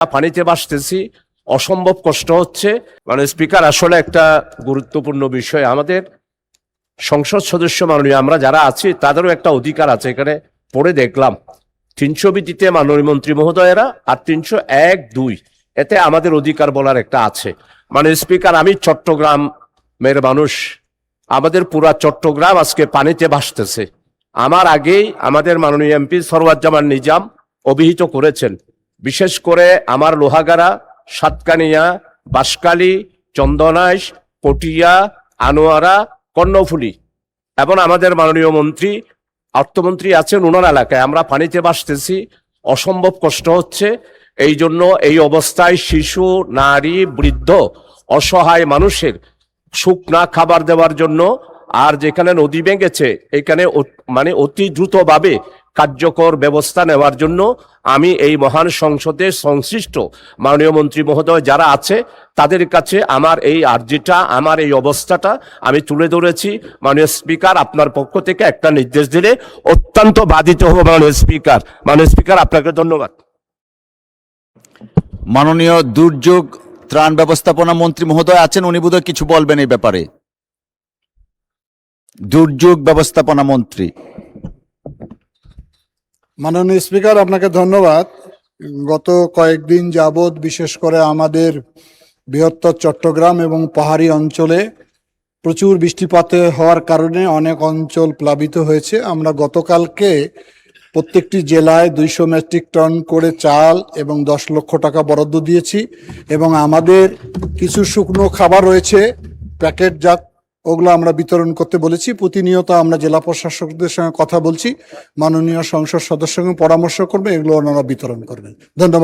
পানিতে ভাসতেছি, অসম্ভব কষ্ট হচ্ছে। মানে স্পিকার, আসলে একটা গুরুত্বপূর্ণ বিষয়, আমাদের সংসদ সদস্য মাননীয় আমরা যারা আছি তাদেরও একটা অধিকার আছে। এখানে পড়ে দেখলাম 300 বিধিতে মাননীয় মন্ত্রী মহোদয়েরা আর 301(2) এতে আমাদের অধিকার বলার একটা আছে। মানে স্পিকার, আমি চট্টগ্রামের মানুষ, আমাদের পুরা চট্টগ্রাম আজকে পানিতে ভাসতেছে। আমার আগেই আমাদের মাননীয় এমপি সরওয়ার জামান নিজাম অভিহিত করেছেন, বিশেষ করে আমার লোহাগাড়া, সাতকানিয়া, বাঁশখালী, চন্দনাইশ, পটিয়া, আনোয়ারা, কর্ণফুলী এবং আমাদের মাননীয় মন্ত্রী, অর্থমন্ত্রী আছেন, ওনার এলাকায় আমরা পানিতে ভাসতেছি, অসম্ভব কষ্ট হচ্ছে। এই জন্য এই অবস্থায় শিশু, নারী, বৃদ্ধ, অসহায় মানুষের শুকনা খাবার দেওয়ার জন্য আর যেখানে নদী ভেঙেছে এখানে মানে অতি দ্রুতভাবে কার্যকর ব্যবস্থা নেওয়ার জন্য আমি এই মহান সংসদে সংশ্লিষ্ট মাননীয় মন্ত্রী মহোদয় যারা আছে তাদের কাছে আমার এই আর্জিটা, আমার এই অবস্থাটা আমি তুলে ধরেছি। মাননীয় স্পিকার, আপনার পক্ষ থেকে একটা নির্দেশ দিলে অত্যন্ত বাধিত হব মাননীয় স্পিকার। মাননীয় স্পিকার, আপনাকে ধন্যবাদ। মাননীয় দুর্যোগ ত্রাণ ব্যবস্থাপনা মন্ত্রী মহোদয় আছেন, উনি বোধহয় কিছু বলবেন এই ব্যাপারে। দুর্যোগ ব্যবস্থাপনা মন্ত্রী। মাননীয় স্পিকার, আপনাকে ধন্যবাদ। গত কয়েকদিন যাবৎ বিশেষ করে আমাদের বৃহত্তর চট্টগ্রাম এবং পাহাড়ি অঞ্চলে প্রচুর বৃষ্টিপাত হওয়ার কারণে অনেক অঞ্চল প্লাবিত হয়েছে। আমরা গতকালকে প্রত্যেকটি জেলায় 200 মেট্রিক টন করে চাল এবং 10 লক্ষ টাকা বরাদ্দ দিয়েছি এবং আমাদের কিছু শুকনো খাবার রয়েছে প্যাকেটজাত, ওগুলো আমরা বিতরণ করতে বলেছি। প্রতিনিয়ত আমরা জেলা প্রশাসকদের সঙ্গে কথা বলছি, মাননীয় সংসদ সদস্যের সঙ্গে পরামর্শ করবে, এগুলো ওনারা বিতরণ করবেন। ধন্যবাদ।